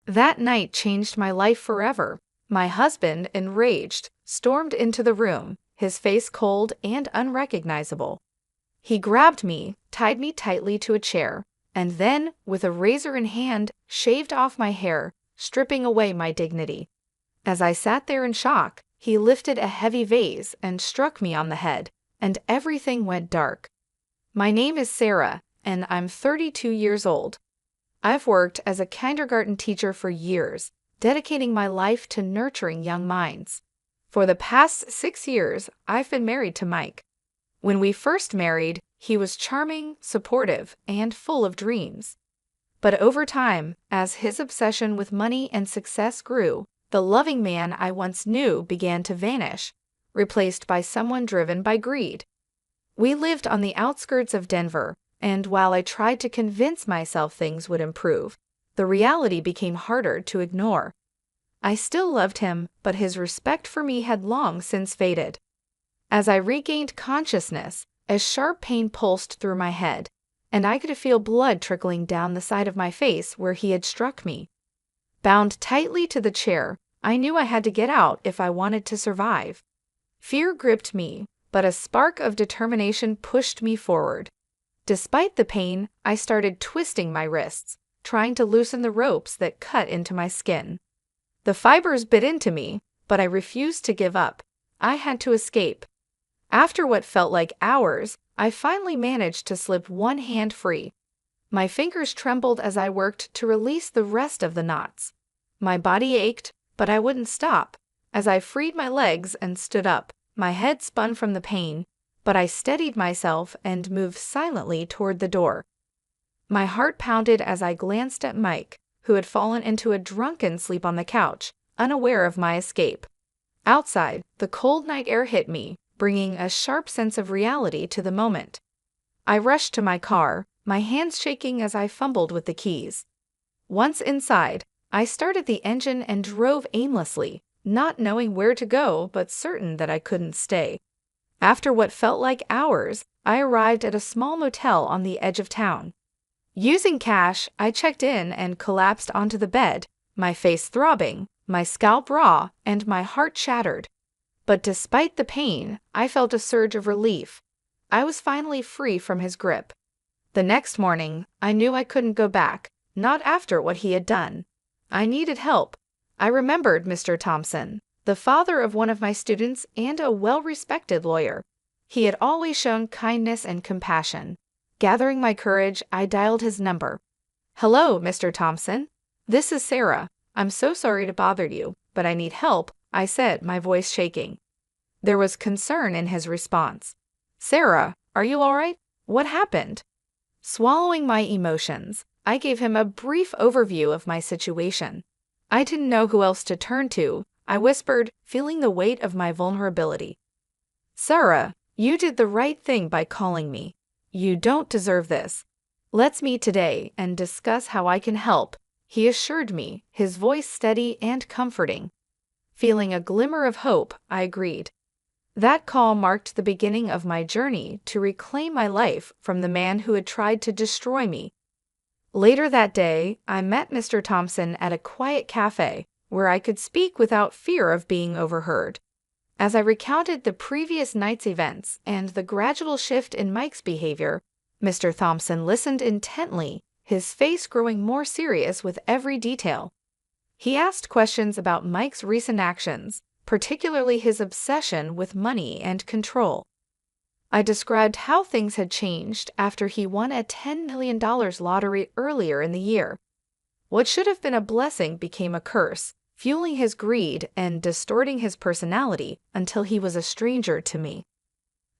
That night changed my life forever. My husband, enraged, stormed into the room, his face cold and unrecognizable. He grabbed me, tied me tightly to a chair, and then, with a razor in hand, shaved off my hair, stripping away my dignity. As I sat there in shock, he lifted a heavy vase and struck me on the head, and everything went dark. My name is Sarah, and I'm 32 years old. I've worked as a kindergarten teacher for years, dedicating my life to nurturing young minds. For the past 6 years, I've been married to Mike. When we first married, he was charming, supportive, and full of dreams. But over time, as his obsession with money and success grew, the loving man I once knew began to vanish, replaced by someone driven by greed. We lived on the outskirts of Denver, and while I tried to convince myself things would improve, the reality became harder to ignore. I still loved him, but his respect for me had long since faded. As I regained consciousness, a sharp pain pulsed through my head, and I could feel blood trickling down the side of my face where he had struck me. Bound tightly to the chair, I knew I had to get out if I wanted to survive. Fear gripped me, but a spark of determination pushed me forward. Despite the pain, I started twisting my wrists, trying to loosen the ropes that cut into my skin. The fibers bit into me, but I refused to give up. I had to escape. After what felt like hours, I finally managed to slip one hand free. My fingers trembled as I worked to release the rest of the knots. My body ached, but I wouldn't stop. As I freed my legs and stood up, my head spun from the pain, but I steadied myself and moved silently toward the door. My heart pounded as I glanced at Mike, who had fallen into a drunken sleep on the couch, unaware of my escape. Outside, the cold night air hit me, bringing a sharp sense of reality to the moment. I rushed to my car, my hands shaking as I fumbled with the keys. Once inside, I started the engine and drove aimlessly, not knowing where to go but certain that I couldn't stay. After what felt like hours, I arrived at a small motel on the edge of town. Using cash, I checked in and collapsed onto the bed, my face throbbing, my scalp raw, and my heart shattered. But despite the pain, I felt a surge of relief. I was finally free from his grip. The next morning, I knew I couldn't go back, not after what he had done. I needed help. I remembered Mr. Thompson, the father of one of my students and a well-respected lawyer. He had always shown kindness and compassion. Gathering my courage, I dialed his number. "Hello, Mr. Thompson. This is Sarah. I'm so sorry to bother you, but I need help," I said, my voice shaking. There was concern in his response. "Sarah, are you all right? What happened?" Swallowing my emotions, I gave him a brief overview of my situation. I didn't know who else to turn to. I whispered, feeling the weight of my vulnerability. "Sarah, you did the right thing by calling me. You don't deserve this. Let's meet today and discuss how I can help," he assured me, his voice steady and comforting. Feeling a glimmer of hope, I agreed. That call marked the beginning of my journey to reclaim my life from the man who had tried to destroy me. Later that day, I met Mr. Thompson at a quiet cafe where I could speak without fear of being overheard. As I recounted the previous night's events and the gradual shift in Mike's behavior, Mr. Thompson listened intently, his face growing more serious with every detail. He asked questions about Mike's recent actions, particularly his obsession with money and control. I described how things had changed after he won a $10 million lottery earlier in the year. What should have been a blessing became a curse, fueling his greed and distorting his personality until he was a stranger to me.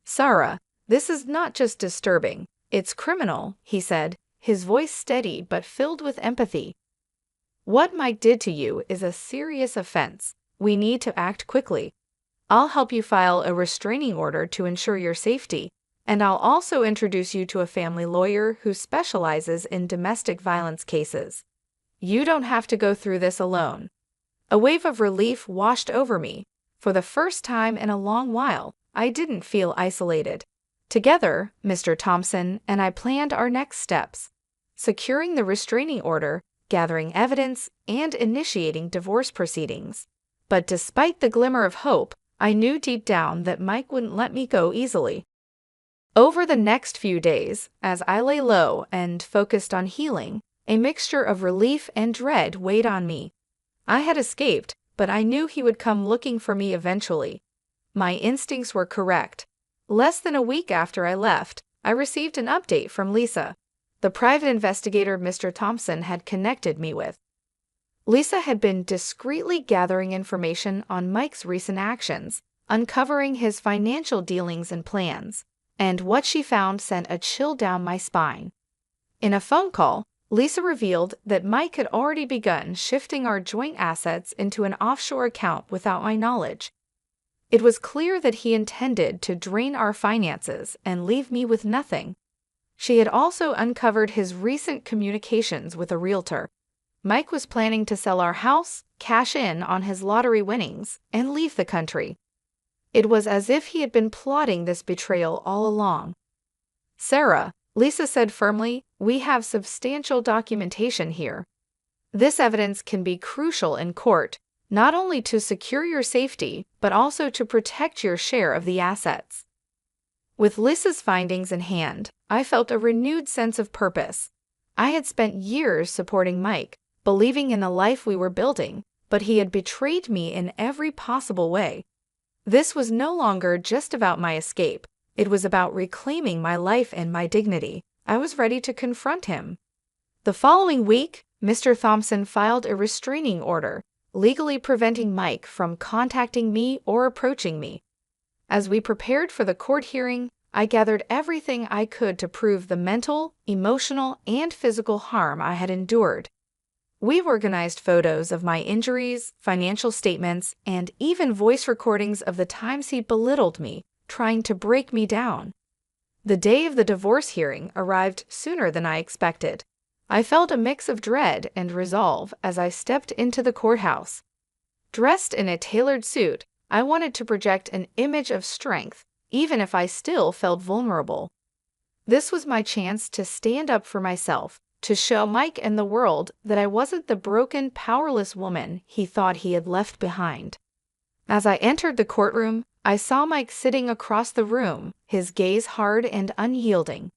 "Sarah, this is not just disturbing, it's criminal," he said, his voice steady but filled with empathy. "What Mike did to you is a serious offense. We need to act quickly. I'll help you file a restraining order to ensure your safety, and I'll also introduce you to a family lawyer who specializes in domestic violence cases. You don't have to go through this alone." A wave of relief washed over me. For the first time in a long while, I didn't feel isolated. Together, Mr. Thompson and I planned our next steps. Securing the restraining order, gathering evidence, and initiating divorce proceedings. But despite the glimmer of hope, I knew deep down that Mike wouldn't let me go easily. Over the next few days, as I lay low and focused on healing, a mixture of relief and dread weighed on me. I had escaped, but I knew he would come looking for me eventually. My instincts were correct. Less than a week after I left, I received an update from Lisa, the private investigator Mr. Thompson had connected me with. Lisa had been discreetly gathering information on Mike's recent actions, uncovering his financial dealings and plans, and what she found sent a chill down my spine. In a phone call, Lisa revealed that Mike had already begun shifting our joint assets into an offshore account without my knowledge. It was clear that he intended to drain our finances and leave me with nothing. She had also uncovered his recent communications with a realtor. Mike was planning to sell our house, cash in on his lottery winnings, and leave the country. It was as if he had been plotting this betrayal all along. "Sarah," Lisa said firmly, "we have substantial documentation here. This evidence can be crucial in court, not only to secure your safety, but also to protect your share of the assets." With Lisa's findings in hand, I felt a renewed sense of purpose. I had spent years supporting Mike, believing in the life we were building, but he had betrayed me in every possible way. This was no longer just about my escape. It was about reclaiming my life and my dignity. I was ready to confront him. The following week, Mr. Thompson filed a restraining order, legally preventing Mike from contacting me or approaching me. As we prepared for the court hearing, I gathered everything I could to prove the mental, emotional, and physical harm I had endured. We organized photos of my injuries, financial statements, and even voice recordings of the times he belittled me, trying to break me down. The day of the divorce hearing arrived sooner than I expected. I felt a mix of dread and resolve as I stepped into the courthouse. Dressed in a tailored suit, I wanted to project an image of strength, even if I still felt vulnerable. This was my chance to stand up for myself, to show Mike and the world that I wasn't the broken, powerless woman he thought he had left behind. As I entered the courtroom, I saw Mike sitting across the room, his gaze hard and unyielding.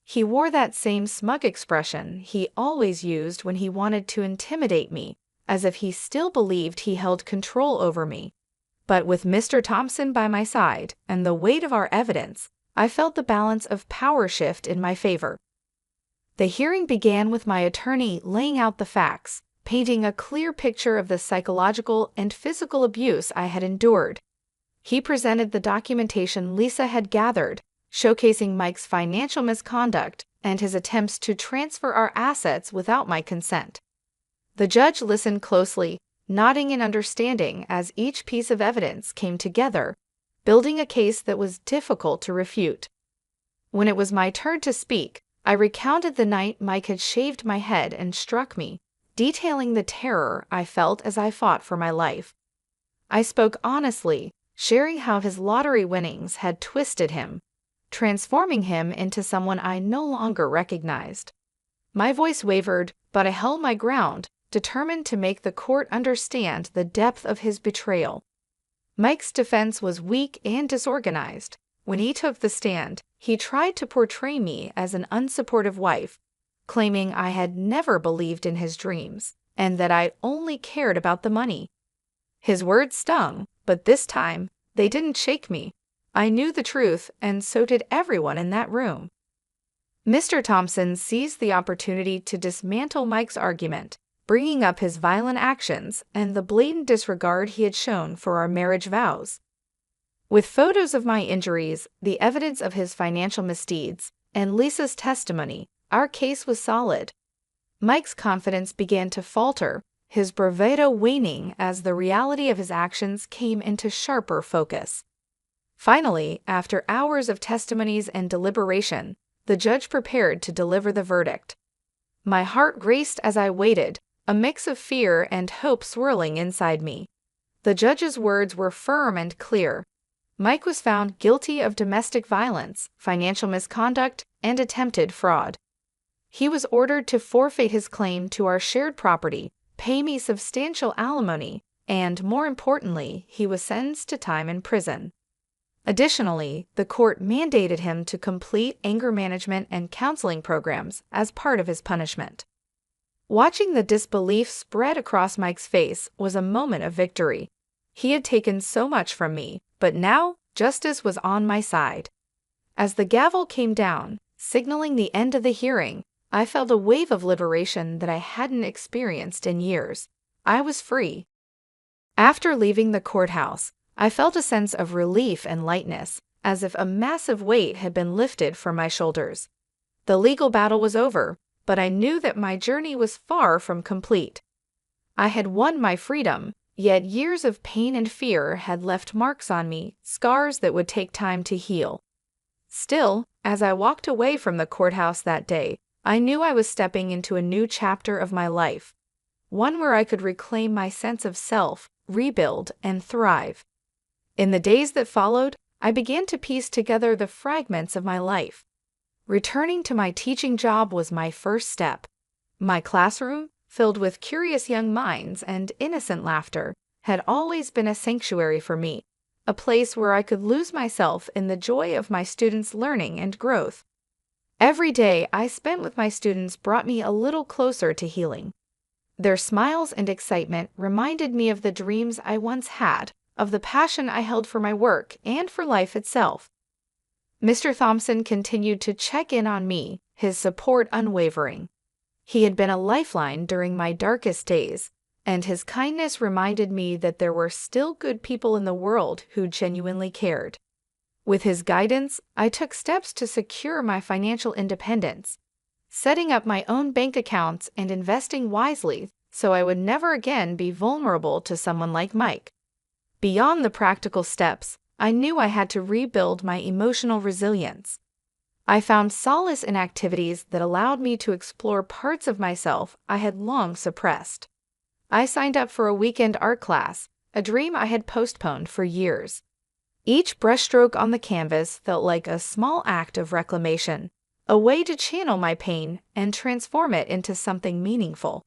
He wore that same smug expression he always used when he wanted to intimidate me, as if he still believed he held control over me. But with Mr. Thompson by my side and the weight of our evidence, I felt the balance of power shift in my favor. The hearing began with my attorney laying out the facts, painting a clear picture of the psychological and physical abuse I had endured. He presented the documentation Lisa had gathered, showcasing Mike's financial misconduct and his attempts to transfer our assets without my consent. The judge listened closely, nodding in understanding as each piece of evidence came together, building a case that was difficult to refute. When it was my turn to speak, I recounted the night Mike had shaved my head and struck me, detailing the terror I felt as I fought for my life. I spoke honestly, sharing how his lottery winnings had twisted him, transforming him into someone I no longer recognized. My voice wavered, but I held my ground, determined to make the court understand the depth of his betrayal. Mike's defense was weak and disorganized. When he took the stand, he tried to portray me as an unsupportive wife, claiming I had never believed in his dreams and that I only cared about the money. His words stung, but this time, they didn't shake me. I knew the truth, and so did everyone in that room. Mr. Thompson seized the opportunity to dismantle Mike's argument, bringing up his violent actions and the blatant disregard he had shown for our marriage vows. With photos of my injuries, the evidence of his financial misdeeds, and Lisa's testimony, our case was solid. Mike's confidence began to falter, his bravado waning as the reality of his actions came into sharper focus. Finally, after hours of testimonies and deliberation, the judge prepared to deliver the verdict. My heart raced as I waited, a mix of fear and hope swirling inside me. The judge's words were firm and clear. Mike was found guilty of domestic violence, financial misconduct, and attempted fraud. He was ordered to forfeit his claim to our shared property, pay me substantial alimony, and, more importantly, he was sentenced to time in prison. Additionally, the court mandated him to complete anger management and counseling programs as part of his punishment. Watching the disbelief spread across Mike's face was a moment of victory. He had taken so much from me, but now justice was on my side. As the gavel came down, signaling the end of the hearing, I felt a wave of liberation that I hadn't experienced in years. I was free. After leaving the courthouse, I felt a sense of relief and lightness, as if a massive weight had been lifted from my shoulders. The legal battle was over, but I knew that my journey was far from complete. I had won my freedom, yet years of pain and fear had left marks on me, scars that would take time to heal. Still, as I walked away from the courthouse that day, I knew I was stepping into a new chapter of my life, one where I could reclaim my sense of self, rebuild, and thrive. In the days that followed, I began to piece together the fragments of my life. Returning to my teaching job was my first step. My classroom, filled with curious young minds and innocent laughter, had always been a sanctuary for me, a place where I could lose myself in the joy of my students' learning and growth. Every day I spent with my students brought me a little closer to healing. Their smiles and excitement reminded me of the dreams I once had, of the passion I held for my work and for life itself. Mr. Thompson continued to check in on me, his support unwavering. He had been a lifeline during my darkest days, and his kindness reminded me that there were still good people in the world who genuinely cared. With his guidance, I took steps to secure my financial independence, setting up my own bank accounts and investing wisely so I would never again be vulnerable to someone like Mike. Beyond the practical steps, I knew I had to rebuild my emotional resilience. I found solace in activities that allowed me to explore parts of myself I had long suppressed. I signed up for a weekend art class, a dream I had postponed for years. Each brushstroke on the canvas felt like a small act of reclamation, a way to channel my pain and transform it into something meaningful.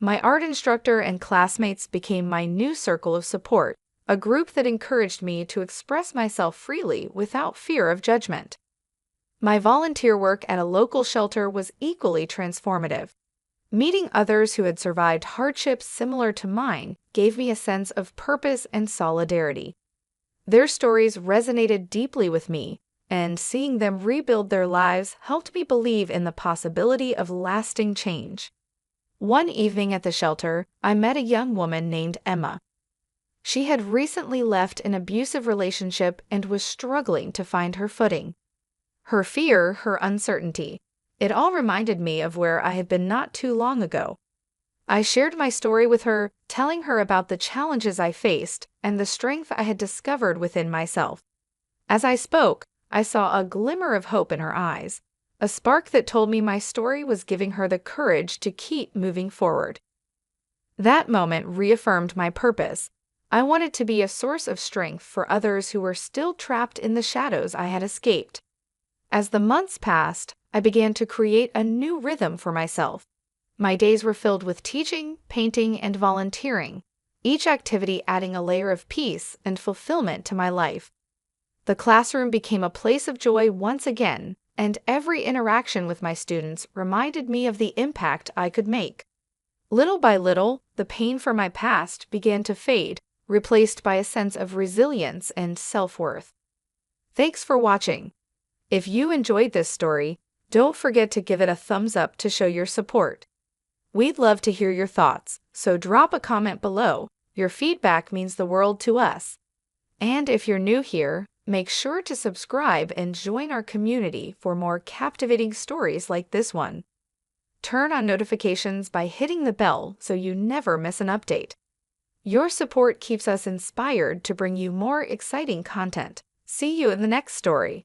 My art instructor and classmates became my new circle of support, a group that encouraged me to express myself freely without fear of judgment. My volunteer work at a local shelter was equally transformative. Meeting others who had survived hardships similar to mine gave me a sense of purpose and solidarity. Their stories resonated deeply with me, and seeing them rebuild their lives helped me believe in the possibility of lasting change. One evening at the shelter, I met a young woman named Emma. She had recently left an abusive relationship and was struggling to find her footing. Her fear, her uncertainty, it all reminded me of where I had been not too long ago. I shared my story with her, telling her about the challenges I faced and the strength I had discovered within myself. As I spoke, I saw a glimmer of hope in her eyes, a spark that told me my story was giving her the courage to keep moving forward. That moment reaffirmed my purpose. I wanted to be a source of strength for others who were still trapped in the shadows I had escaped. As the months passed, I began to create a new rhythm for myself. My days were filled with teaching, painting, and volunteering, each activity adding a layer of peace and fulfillment to my life. The classroom became a place of joy once again, and every interaction with my students reminded me of the impact I could make. Little by little, the pain from my past began to fade, replaced by a sense of resilience and self-worth. Thanks for watching. If you enjoyed this story, don't forget to give it a thumbs up to show your support. We'd love to hear your thoughts, so drop a comment below. Your feedback means the world to us. And if you're new here, make sure to subscribe and join our community for more captivating stories like this one. Turn on notifications by hitting the bell so you never miss an update. Your support keeps us inspired to bring you more exciting content. See you in the next story.